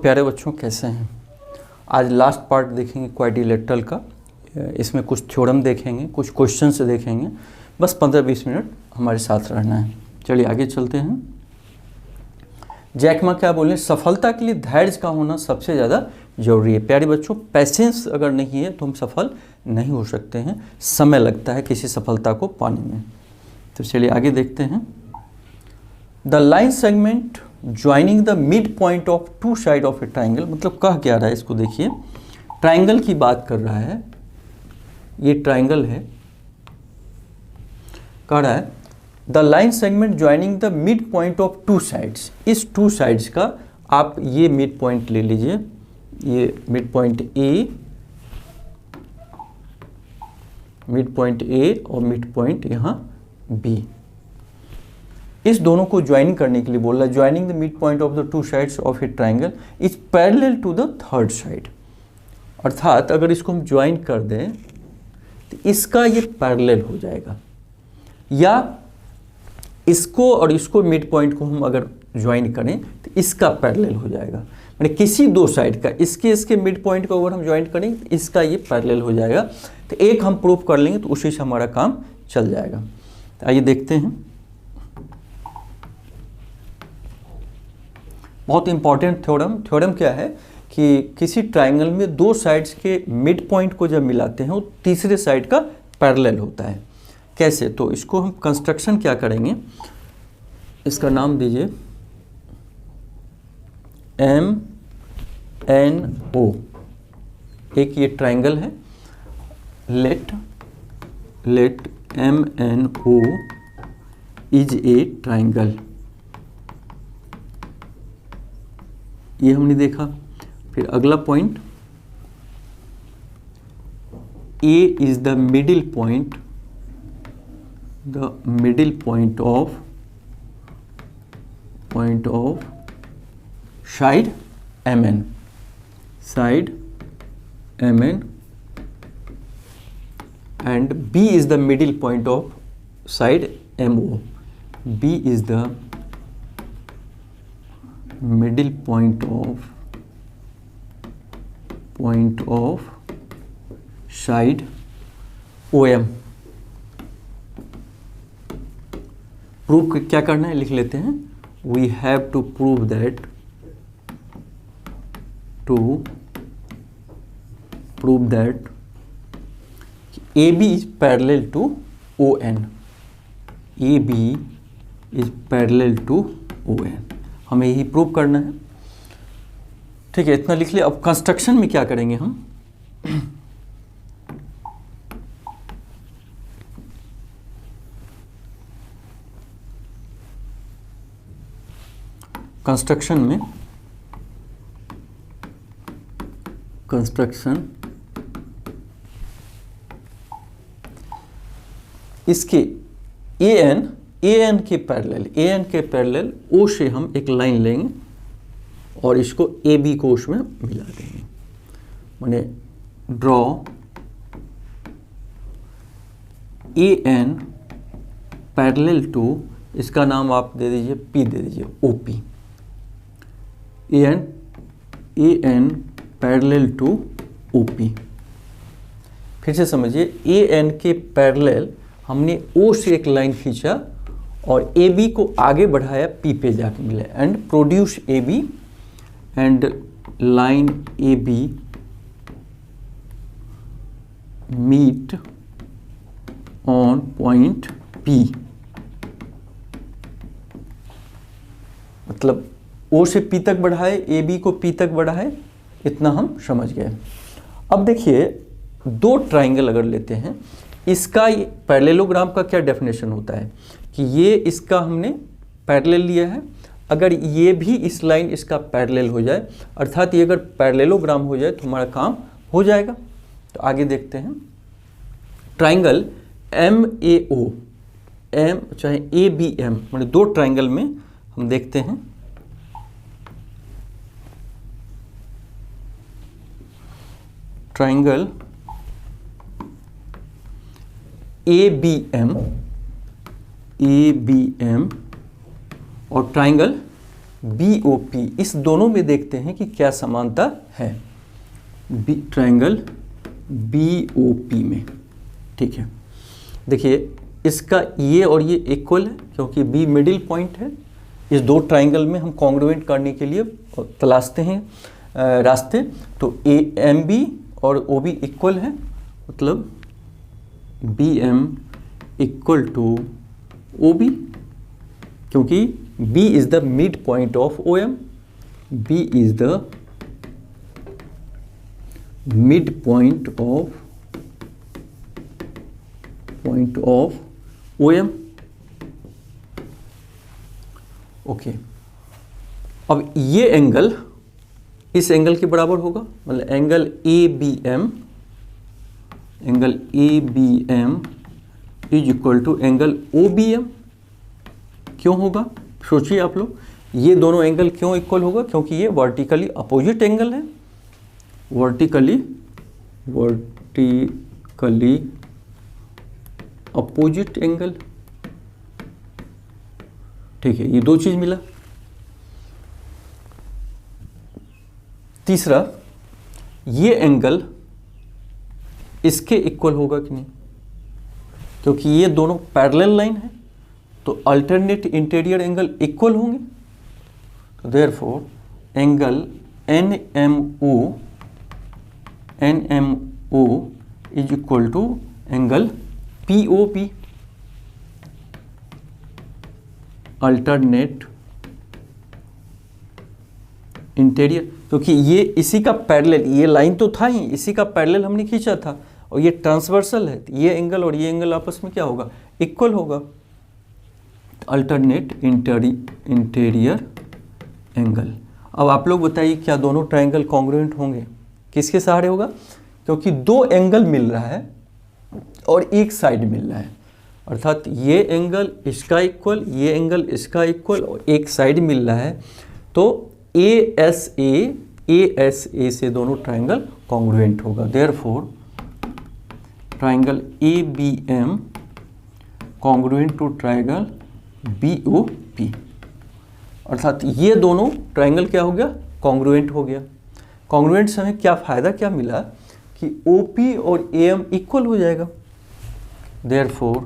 प्यारे बच्चों, कैसे हैं? आज लास्ट पार्ट देखेंगे क्वाड्रिलेटरल का। इसमें कुछ थ्योरम देखेंगे, कुछ क्वेश्चन से देखेंगे। बस 15-20 मिनट हमारे साथ रहना है। चलिए आगे चलते हैं। जैक मा क्या बोले? सफलता के लिए धैर्य का होना सबसे ज़्यादा जरूरी है। प्यारे बच्चों, पैसेंस अगर नहीं है तो हम सफल नहीं हो सकते हैं। समय लगता है किसी सफलता को पाने में। तो चलिए आगे देखते हैं। The line segment joining the mid point of two side of a triangle, मतलब कह क्या रहा है इसको देखिए। ट्राइंगल की बात कर रहा है, ये ट्राइंगल है। कह रहा है the line segment joining the mid point of two sides. इस टू साइड्स का आप ये मिड पॉइंट ले लीजिए, ये मिड पॉइंट ए और मिड पॉइंट यहाँ बी। इस दोनों को ज्वाइन करने के लिए बोल रहा है। Joining the mid point of the two sides of a triangle is parallel to the third side. अर्थात अगर इसको हम ज्वाइन कर दें तो इसका ये पैरेलल हो जाएगा, या इसको और इसको मिड पॉइंट को हम अगर ज्वाइन करें तो इसका पैरेलल हो जाएगा। यानी किसी दो साइड का, इसके मिड पॉइंट को अगर हम ज्वाइन करें तो इसका ये पैरेलल हो जाएगा। तो एक हम प्रूव कर लेंगे तो उसी से हमारा काम चल जाएगा। तो आइए देखते हैं। बहुत इंपॉर्टेंट थ्योरम क्या है कि किसी ट्राइंगल में दो साइड्स के मिड पॉइंट को जब मिलाते हैं वो तीसरे साइड का पैरेलल होता है। कैसे? तो इसको हम कंस्ट्रक्शन क्या करेंगे, इसका नाम दीजिए MNO। एक ये ट्राइंगल है। Let MNO is a triangle. ये हमने देखा। फिर अगला point, A is the middle point of side MN and B is the middle point of side MO. B is the middle point of side OM। Prove क्या करना है लिख लेते हैं। We have to prove that AB is parallel to ON। AB is parallel to ON। हमें यही prove करना है। ठीक है, इतना लिख लिया। अब कंस्ट्रक्शन में क्या करेंगे हम? कंस्ट्रक्शन इसके AN के पैरेलल O से हम एक लाइन लेंगे और इसको AB को उसमें मिला देंगे। माने ड्रॉ AN पैरेलल टू, इसका नाम आप दे दीजिए P, दे दीजिए OP। AN parallel to OP। फिर से समझिए, AN के पैरेलल हमने O से एक लाइन खींचा और AB को आगे बढ़ाया, P पे जाके मिला, and produce AB and line AB meet on point P। मतलब O से P तक बढ़ाए, AB को P तक बढ़ाए, इतना हम समझ गए। अब देखिए, दो ट्राइंगल अगर लेते हैं, इसका पैरेललोग्राम का क्या डेफिनेशन होता है कि ये इसका हमने पैरेलल लिया है, अगर ये भी इस लाइन इसका पैरेलल हो जाए, अर्थात ये अगर पैरेललोग्राम हो जाए तो हमारा काम हो जाएगा। तो आगे देखते हैं। ट्राइंगल MAO चाहे ABM, मतलब दो ट्राइंगल में हम देखते हैं। ट्राइंगल ABM और ट्राइंगल BOP, इस दोनों में देखते हैं कि क्या समानता है ट्रायंगल BOP में। ठीक है, देखिए इसका ये और ये इक्वल है क्योंकि B मिडिल पॉइंट है। इस दो ट्रायंगल में हम कॉन्ग्रुएंट करने के लिए तलाशते हैं रास्ते। तो AMB और OB इक्वल है, मतलब BM इक्वल टू OB, क्योंकि B is the mid point of OM, B is the mid point of OM। Okay, अब ये एंगल इस एंगल के बराबर होगा, मतलब angle ABM is equal to angle OBM। क्यों होगा, सोचिए आप लोग, ये दोनों एंगल क्यों इक्वल होगा? क्योंकि ये वर्टिकली अपोजिट एंगल है, वर्टिकली अपोजिट एंगल। ठीक है, ये दो चीज मिला। तीसरा, ये एंगल इसके इक्वल होगा कि नहीं, क्योंकि ये दोनों पैरेलल लाइन है, तो अल्टरनेट इंटीरियर एंगल इक्वल होंगे। तो therefore angle NMO is equal to angle POP, alternate interior, क्योंकि ये इसी का पैरेलल, ये लाइन तो था ही, इसी का पैरेलल हमने खींचा था, और ये ट्रांसवर्सल है, ये एंगल और ये एंगल आपस में क्या होगा, इक्वल होगा। Alternate interior angle. अब आप लोग बताइए, क्या दोनों ट्रायंगल कॉन्ग्रुएंट होंगे? किसके सहारे होगा? क्योंकि दो एंगल मिल रहा है और एक साइड मिल रहा है, अर्थात ये एंगल इसका इक्वल, ये एंगल इसका इक्वल और एक साइड मिल रहा है, तो ASA से दोनों ट्रायंगल कॉन्ग्रुएंट होगा। Therefore triangle ABM congruent to triangle BOP, अर्थात ये दोनों ट्रायंगल क्या हो गया, कॉन्ग्रुएंट हो गया। कॉन्ग्रुएंट से हमें क्या फ़ायदा क्या मिला कि OP और AM इक्वल हो जाएगा। Therefore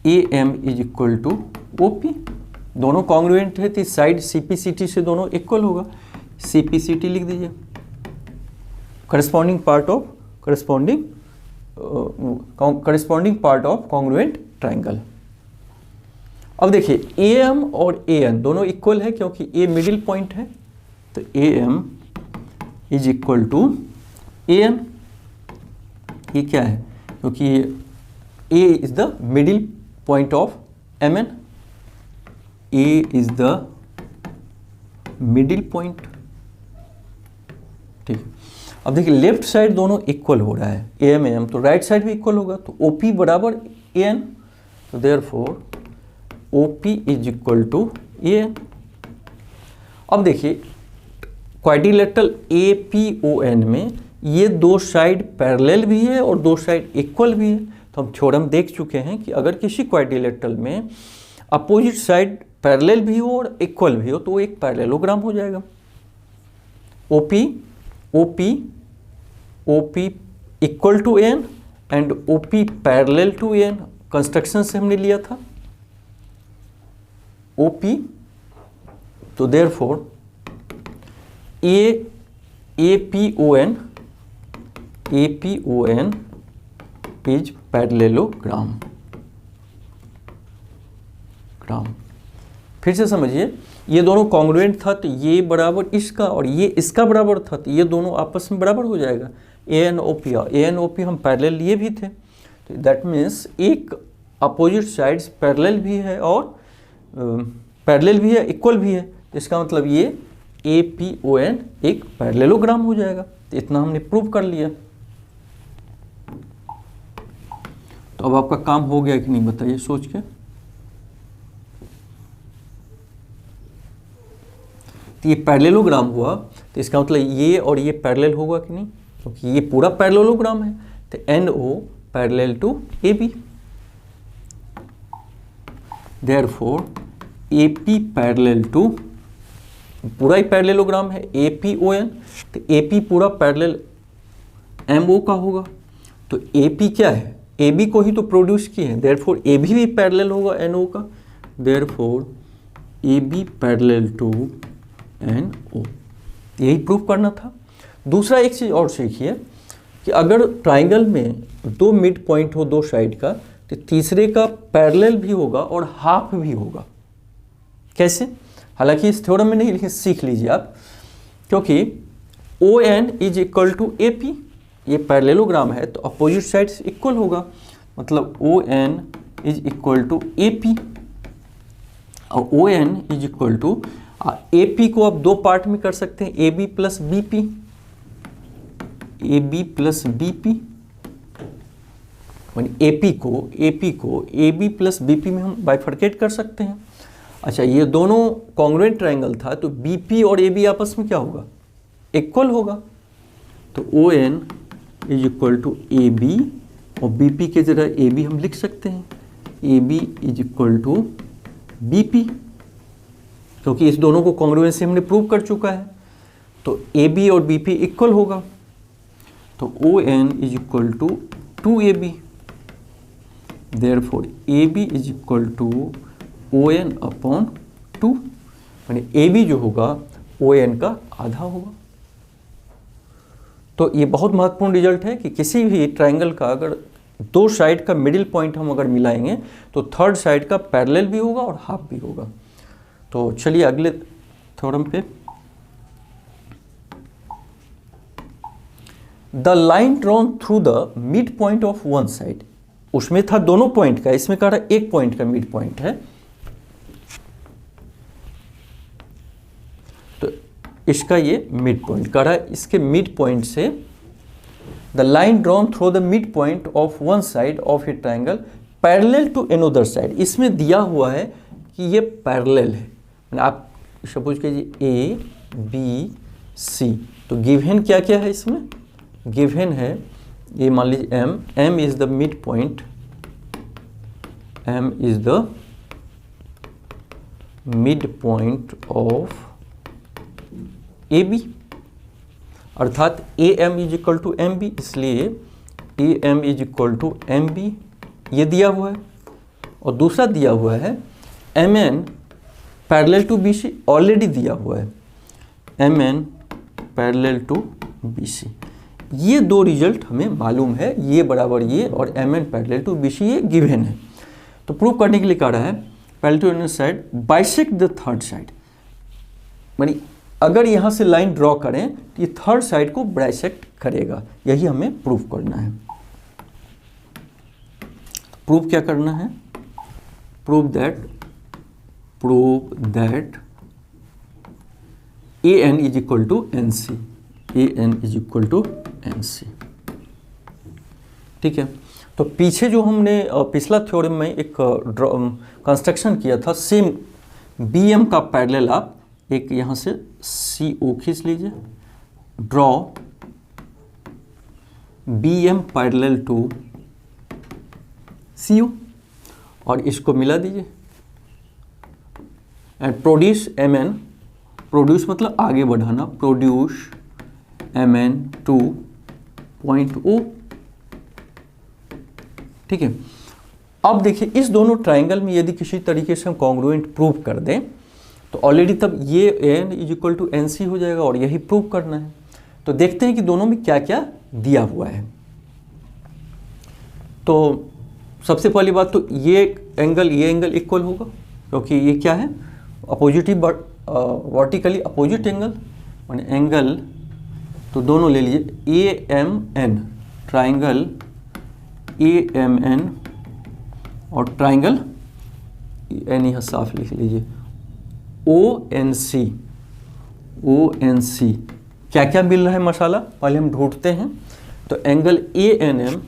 AM is equal to OP, दोनों कॉन्ग्रुएंट है तो साइड CPCT से दोनों इक्वल होगा। CPCT लिख दीजिए, corresponding part of congruent triangle. अब देखिए AM और AN दोनों इक्वल है क्योंकि A मिडिल पॉइंट है, तो AM is equal to AN। ये क्या है, क्योंकि A is the middle point of MN, A is the middle point. ठीक है, अब देखिए लेफ्ट साइड दोनों इक्वल हो रहा है AM तो राइट साइड भी इक्वल होगा, तो OP बराबर AN, तो therefore OP is equal to AN। अब देखिए क्वाड्रिलेटरल APON में ये दो साइड पैरेलल भी है और दो साइड इक्वल भी है, तो हम थ्योरम देख चुके हैं कि अगर किसी क्वाड्रिलेटरल में अपोजिट साइड पैरेलल भी हो और इक्वल भी हो तो वो एक पैरेललोग्राम हो जाएगा। OP equal to AN and OP parallel to AN, construction से हमने लिया था OP, तो देयरफॉर APON इज पैरेललोग्राम। फिर से समझिए, ये दोनों कॉन्ग्रुएंट था तो ये बराबर इसका और ये इसका बराबर था, तो ये दोनों आपस में बराबर हो जाएगा। ANOP हम पैरेलल लिए भी थे, तो दैट मीन्स एक अपोजिट साइड्स पैरेलल भी है और पैरेलल भी है, इक्वल भी है, इसका मतलब ये APON एक पैरेललोग्राम हो जाएगा। तो इतना हमने प्रूव कर लिया। तो अब आपका काम हो गया कि नहीं बताइए सोच के। तो ये पैरेललोग्राम हुआ, तो इसका मतलब ये और ये पैरेलल होगा कि नहीं, क्योंकि ये पूरा पैरेललोग्राम है, तो NO parallel to AB, therefore AP parallel to पूरा ही पैरेललोग्राम है APON, तो AP पूरा पैरेलल MO का होगा। तो AP क्या है, AB को ही तो प्रोड्यूस किए हैं, देयरफॉर AB भी पैरेलल होगा NO का, therefore AB parallel to NO। यही प्रूव करना था। दूसरा एक चीज़ और सीखिए कि अगर ट्राइंगल में दो मिड पॉइंट हो दो साइड का, तो तीसरे का पैरेलल भी होगा और हाफ भी होगा। कैसे? हालांकि इस थ्योरम में नहीं, लेकिन सीख लीजिए आप, क्योंकि ON is equal to AP, ये पैरेललोग्राम है तो अपोजिट साइड्स इक्वल होगा, मतलब ON is equal to AP और ON is equal to AP को आप दो पार्ट में कर सकते हैं, AB plus BP, AB plus BP, AP को AB प्लस BP में हम बाइफर्केट कर सकते हैं। अच्छा, ये दोनों कॉन्ग्रुएंट ट्रायंगल था तो BP और AB आपस में क्या होगा, इक्वल होगा, तो ON is equal to AB और BP के जगह AB हम लिख सकते हैं, AB is equal to BP, क्योंकि इस दोनों को कॉन्ग्रुएंसी हमने प्रूव कर चुका है। तो AB और BP इक्वल होगा, तो ON is equal to 2AB, therefore AB is equal to ON upon 2, यानी AB जो होगा ON का आधा होगा। तो ये बहुत महत्वपूर्ण रिजल्ट है कि किसी भी ट्रायंगल का अगर दो साइड का मिडिल पॉइंट हम अगर मिलाएंगे तो थर्ड साइड का पैरेलल भी होगा और हाफ भी होगा। तो चलिए अगले थ्योरम पे। The line drawn through the mid point of one side, उसमें था दोनों पॉइंट का, इसमें कह रहा है एक पॉइंट का मिड पॉइंट है, तो इसका ये मिड पॉइंट कह रहा है, इसके मिड पॉइंट से the line drawn through the mid point of one side of a triangle parallel to another side. इसमें दिया हुआ है कि ये पैरेलल है, आप सपोज कीजिए ABC, तो गिवन क्या क्या है इसमें, गिवन है ये मान लीजिए M is the mid point, M is the mid point of AB, अर्थात AM is equal to MB, इसलिए AM is equal to MB ये दिया हुआ है। और दूसरा दिया हुआ है MN parallel to BC, already दिया हुआ है MN पैरेलल टू BC। ये दो रिजल्ट हमें मालूम है, ये बराबर ये और MN पैरेलल टू BC ये गिवन है। तो प्रूव करने के लिए कह रहा है parallel to another side bisect the third side, यानी अगर यहाँ से लाइन ड्रॉ करें तो ये थर्ड साइड को बाइसेक्ट करेगा, यही हमें प्रूव करना है। प्रूव क्या करना है, prove that AN is equal to NC, AN is equal to NC। ठीक है, तो पीछे जो हमने पिछला थ्योरम में एक कंस्ट्रक्शन किया था, सेम BM का पैरेलल आप एक यहाँ से CO खींच लीजिए, draw BM parallel to CO और इसको मिला दीजिए एंड प्रोड्यूस MN, प्रोड्यूस मतलब आगे बढ़ाना, produce MN two point O। ठीक है, अब देखिए इस दोनों ट्राइंगल में यदि किसी तरीके से हम कॉन्ग्रुएंट प्रूव कर दें तो ऑलरेडी तब ये AN is equal to NC हो जाएगा और यही प्रूव करना है। तो देखते हैं कि दोनों में क्या क्या दिया हुआ है। तो सबसे पहली बात तो ये एंगल इक्वल होगा, क्योंकि ये क्या है अपोजिटिव वर्टिकली अपोजिट एंगल, माने एंगल तो दोनों ले लीजिए AMN, ट्राइंगल AMN और ट्राइंगल N यहाँ साफ लिख लीजिए ONC, क्या क्या मिल रहा है मसाला पहले हम ढूंढते हैं। तो angle ANM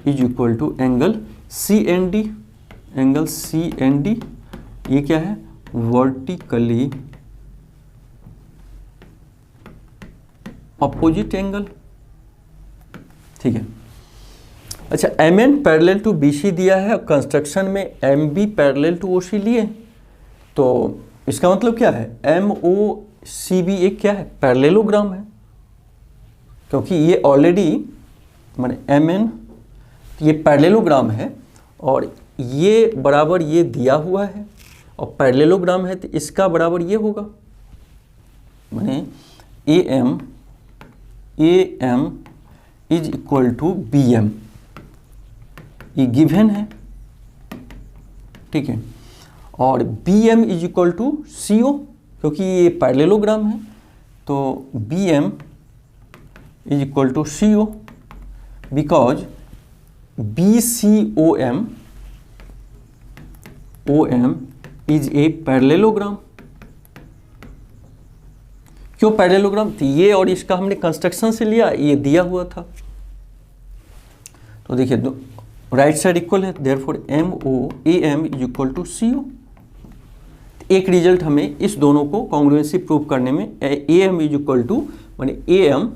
is equal to angle CND, angle CND ये क्या है वर्टिकली अपोजिट एंगल। ठीक है, अच्छा MN पैरेलल टू BC दिया है, कंस्ट्रक्शन में MB पैरेलल टू OC लिए, तो इसका मतलब क्या है, MOCB एक क्या है, पैरेललोग्राम है, क्योंकि ये ऑलरेडी माने MN ये पैरेललोग्राम है और ये बराबर ये दिया हुआ है और पैरेललोग्राम है तो इसका बराबर ये होगा, माने AM is equal to BM, ये गिवन है, ठीक है। और BM is equal to CO, क्योंकि ये पैरेललोग्राम है, तो BM is equal to CO because BCOM is a parallelogram. क्यों पैरेललोग्राम, तो ये और इसका हमने कंस्ट्रक्शन से लिया, ये दिया हुआ था, तो देखिए राइट साइड इक्वल है, therefore MOAM is equal to CO। एक रिजल्ट हमें इस दोनों को कॉन्ग्रुएंसी प्रूव करने में AM इज इक्वल टू माने AM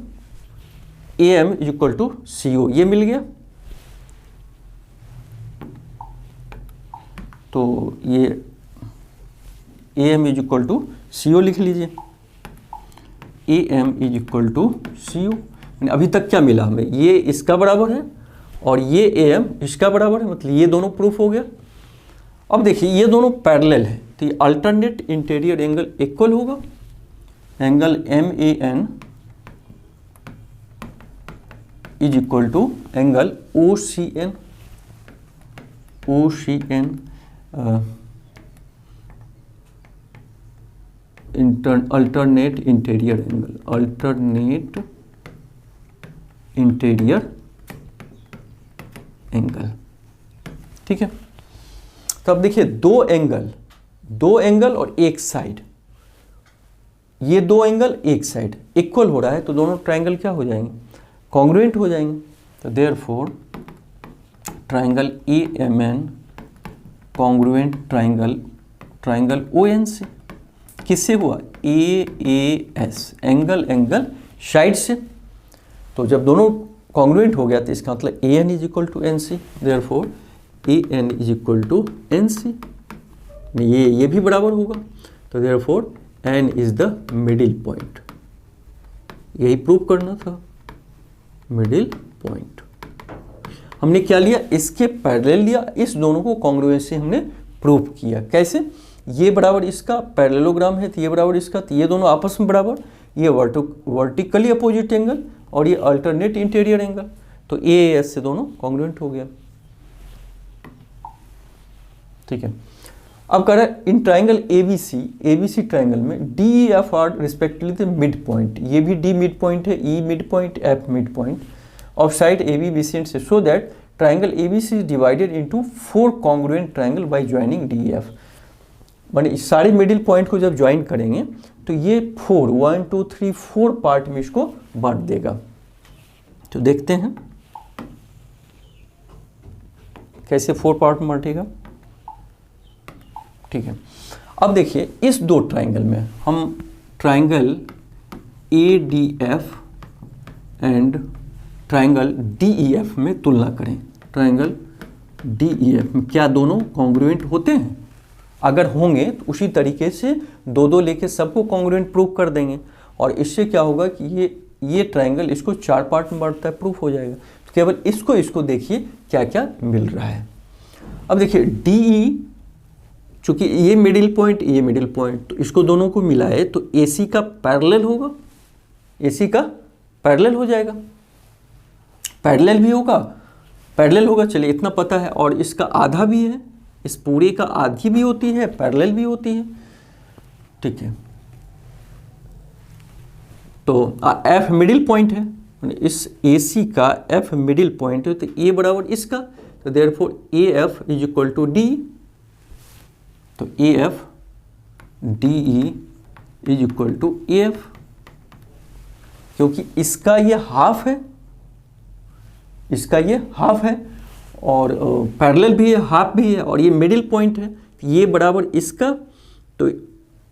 is equal to CO ये मिल गया। तो ये AM is equal to CO लिख लीजिए, AM is equal to CO। अभी तक क्या मिला हमें, ये इसका बराबर है और ये AM इसका बराबर है, मतलब ये दोनों प्रूफ हो गया। अब देखिए ये दोनों पैरेलल है तो ये अल्टरनेट इंटीरियर एंगल इक्वल होगा, angle MAN is equal to angle OCN alternate interior angle, ठीक है। तो अब देखिए दो एंगल और एक साइड, ये दो एंगल एक साइड इक्वल हो रहा है तो दोनों ट्रायंगल क्या हो जाएंगे, कॉन्ग्रुएंट हो जाएंगे। तो therefore triangle AMN congruent triangle ONC किससे हुआ, AAS एंगल साइड से। तो जब दोनों कॉन्ग्रुएंट हो गया तो इसका मतलब AN is equal to NC, therefore AN is equal to NC, ये भी बराबर होगा। तो therefore N is the middle point, यही प्रूव करना था, मिडिल पॉइंट। हमने क्या लिया, इसके पैरेलल लिया, इस दोनों को कॉन्ग्रुएंसी हमने प्रूव किया। कैसे, ये बराबर इसका पैरेललोग्राम है तो ये बराबर इसका, तो ये दोनों आपस में बराबर, ये वर्टिकली अपोजिट एंगल और ये अल्टरनेट इंटीरियर एंगल, तो AAS से दोनों कॉन्ग्रुएंट हो गया, ठीक है। अब कह रहा है इन ट्राइंगल ABC ट्राइंगल में DEF are respectively the mid point, ये भी D मिड पॉइंट है, E mid point, F mid point of side AB BC and C, so that triangle ABC is divided into 4 congruent triangle by joining DEF। माने सारे middle point को जब join करेंगे तो ये 1 2 3 4 पार्ट में इसको बांट देगा। तो देखते हैं कैसे 4 पार्ट में बांटेगा, ठीक है। अब देखिए इस दो ट्राइंगल में हम triangle ADF and triangle DEF में तुलना करें। ट्राइंगल DEF में क्या दोनों कॉन्ग्रुएंट होते हैं, अगर होंगे तो उसी तरीके से दो लेके सबको कॉन्ग्रुएंट प्रूव कर देंगे और इससे क्या होगा कि ये ट्राइंगल इसको 4 पार्ट में बांटता है, प्रूफ हो जाएगा। तो केवल इसको देखिए क्या क्या मिल रहा है। अब देखिए DE, चूंकि ये मिडिल पॉइंट तो इसको दोनों को मिलाए तो AC का पैरेलल होगा, AC का पैरेलल हो जाएगा, पैरेलल भी होगा, पैरेलल होगा, चलिए इतना पता है। और इसका आधा भी है, इस पूरे का आधी भी होती है, पैरेलल भी होती है, ठीक है। तो F मिडिल पॉइंट है, इस AC का F मिडिल पॉइंट है तो A बराबर इसका, तो therefore AF is equal to D, तो AF DE is equal to AF, क्योंकि इसका ये हाफ है, इसका ये हाफ है और पैरेलल भी है, हाफ भी है और ये मिडिल पॉइंट है, ये बराबर इसका, तो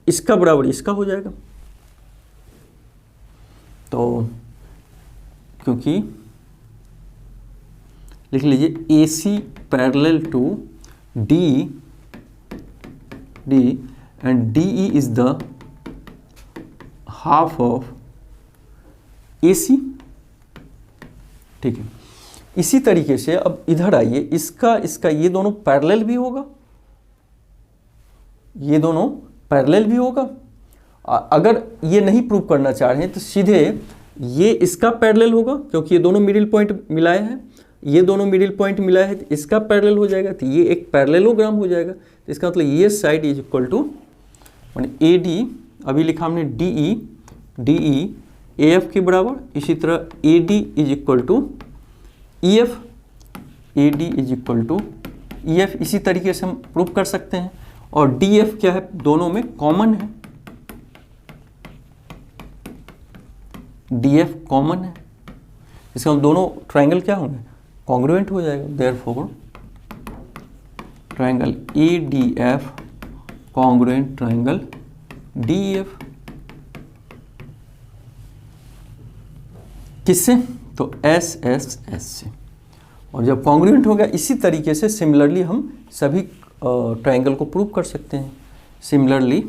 इसका बराबर इसका हो जाएगा। तो क्योंकि लिख लीजिए AC parallel to D and D E is the half of A C. ठीक है, इसी तरीके से अब इधर आइए, इसका ये दोनों पैरेलल भी होगा, ये दोनों पैरेलल भी होगा। अगर ये नहीं प्रूव करना चाह रहे हैं तो सीधे ये इसका पैरेलल होगा, क्योंकि ये दोनों मिडिल पॉइंट मिलाए हैं, ये दोनों मिडिल पॉइंट मिलाए हैं, तो इसका पैरेलल हो जाएगा, तो ये एक पैरेललोग्राम हो जाएगा। तो इसका मतलब ये साइड इज इक्वल टू माने ए डी, अभी लिखा हमने डी ई ए एफ के बराबर, इसी तरह A D is equal to E F, A D is equal to E F. इसी तरीके से हम प्रूव कर सकते हैं। और डी एफ क्या है, दोनों में कॉमन है, डी एफ कॉमन है, इसका हम दोनों ट्राइंगल क्या होंगे, कॉन्ग्रुएंट हो जाएगा। Therefore triangle A D F congruent triangle D F. किससे, तो एस एस एस से। और जब कॉन्ग्रुएंट हो गया, इसी तरीके से सिमिलरली हम सभी ट्राइंगल को प्रूव कर सकते हैं। Similarly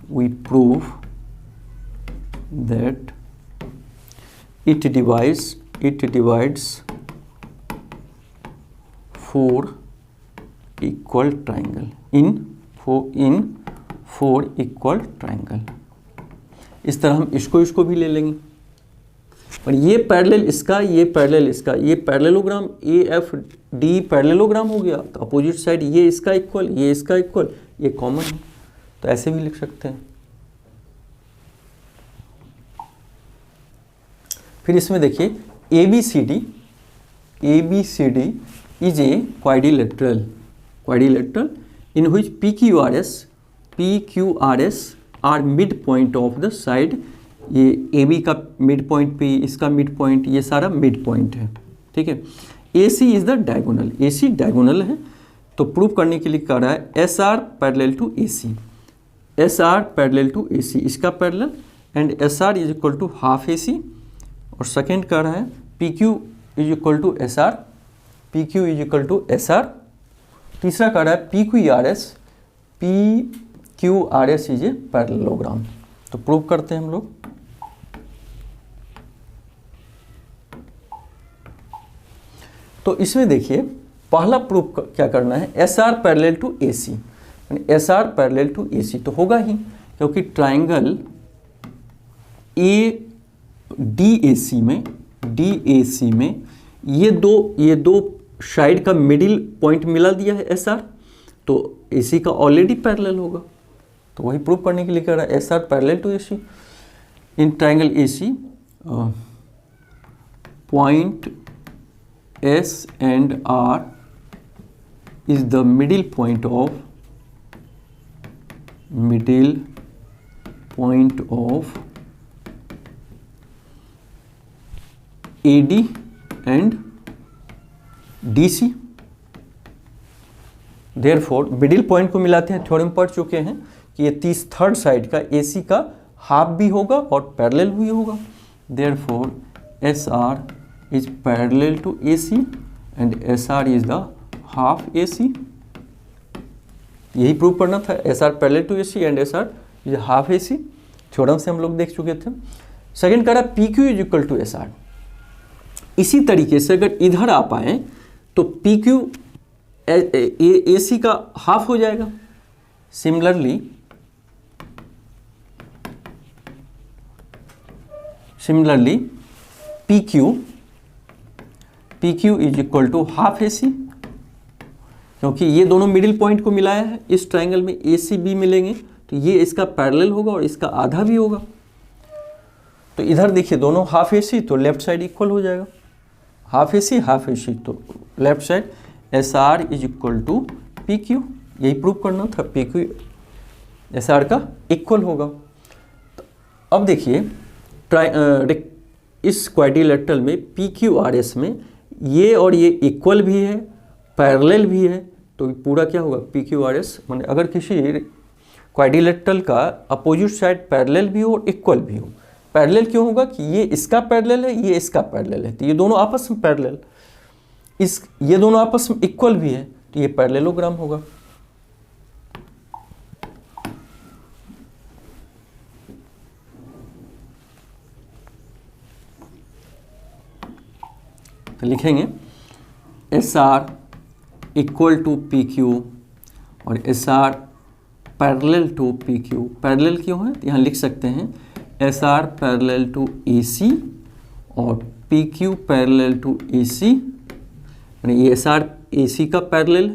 we prove that it divides four equal triangle in four equal triangle। इस तरह हम इसको भी ले लेंगे। और ये पैरेलल इसका, ये पैरेलल इसका, ये parallelogram A F D parallelogram हो गया। तो अपोजिट साइड ये इसका इक्वल, ये इसका इक्वल, ये कॉमन है, तो ऐसे भी लिख सकते हैं। फिर इसमें देखिए A B C D is a quadrilateral in which P Q R S are mid point of the side. ये ए बी का मिड पॉइंट, पी इसका मिड पॉइंट, ये सारा मिड पॉइंट है। ठीक है, A C is the diagonal, A C diagonal है। तो प्रूव करने के लिए कह रहा है S R parallel to A C, S R parallel to A C, इसका parallel, and S R is equal to half A C. और सेकेंड कह रहा है P Q is equal to S R, P Q is equal to S R. तीसरा कह रहा है P Q R S is a parallelogram. तो prove करते हैं हम लोग। तो इसमें देखिए पहला प्रूफ क्या करना है, S R parallel to A C, S R parallel to A C तो होगा ही, क्योंकि ट्राइंगल ए डी ए सी में ये दो साइड का मिडिल पॉइंट मिला दिया है एस आर, तो ए सी का ऑलरेडी पैरेलल होगा। तो वही प्रूव करने के लिए कह रहा है S R parallel to A C in triangle A C, point S and R is the middle point of AD and DC। Therefore middle point को मिलाते हैं, थ्योरम पढ़ चुके हैं कि ये थर्ड साइड का AC का हाफ भी होगा और पैरेलल भी होगा। Therefore SR is parallel to AC and SR is the half AC। यही प्रूव करना था, SR parallel to AC and SR is half AC। Theorem से हम लोग देख चुके थे। सेकंड कह रहा PQ is equal to SR। इसी तरीके से अगर इधर आ पाए तो PQ AC का हाफ हो जाएगा। Similarly PQ is equal to half A C, क्योंकि ये दोनों मिडिल पॉइंट को मिलाया है। इस ट्राइंगल में ए सी बी मिलेंगे तो ये इसका पैरेलल होगा और इसका आधा भी होगा। तो इधर देखिए दोनों हाफ ए सी, तो लेफ्ट साइड इक्वल हो जाएगा, हाफ ए सी तो left side S R is equal to P Q. यही प्रूव करना था, पी क्यू एस आर का इक्वल होगा। तो अब देखिए इस क्वाड्रिलेटरल में पी क्यू आर एस में ये और ये इक्वल भी है, पैरेलल भी है, तो पूरा क्या होगा पी क्यू आर एस। माने अगर किसी क्वाड्रिलेटरल का अपोजिट साइड पैरेलल भी हो और इक्वल भी हो, पैरेलल क्यों होगा कि ये इसका पैरेलल है, ये इसका पैरेलल है, तो ये दोनों आपस में पैरेलल। ये दोनों आपस में इक्वल भी है तो ये पैरेललोग्राम होगा। तो लिखेंगे SR इक्वल टू PQ और SR parallel to PQ। Parallel क्यों है तो यहाँ लिख सकते हैं SR पैरेलल टू AC और PQ पैरेलल टू AC। यानी ये SR AC का पैरेलल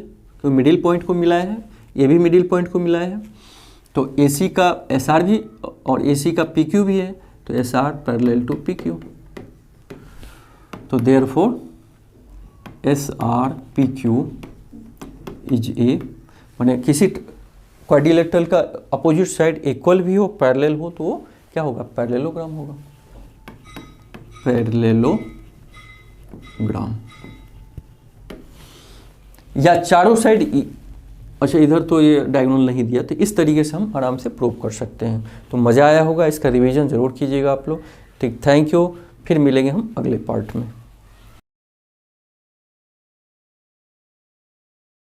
तो मिडिल पॉइंट को मिलाया है, ये भी मिडिल पॉइंट को मिलाया है, तो AC का SR भी और AC का PQ भी है, तो SR पैरेलल टू PQ। तो therefore SR PQ is a, माने किसी क्वाड्रिलेटरल का अपोजिट साइड इक्वल भी हो, पैरेलल हो, तो वो क्या होगा, पैरेललोग्राम होगा, पैरेललोग्राम। या चारों साइड, अच्छा इधर तो ये डायगोनल नहीं दिया, तो इस तरीके से हम आराम से प्रूव कर सकते हैं। तो मज़ा आया होगा, इसका रिवीजन ज़रूर कीजिएगा आप लोग। ठीक, थैंक यू। फिर मिलेंगे हम अगले पार्ट में।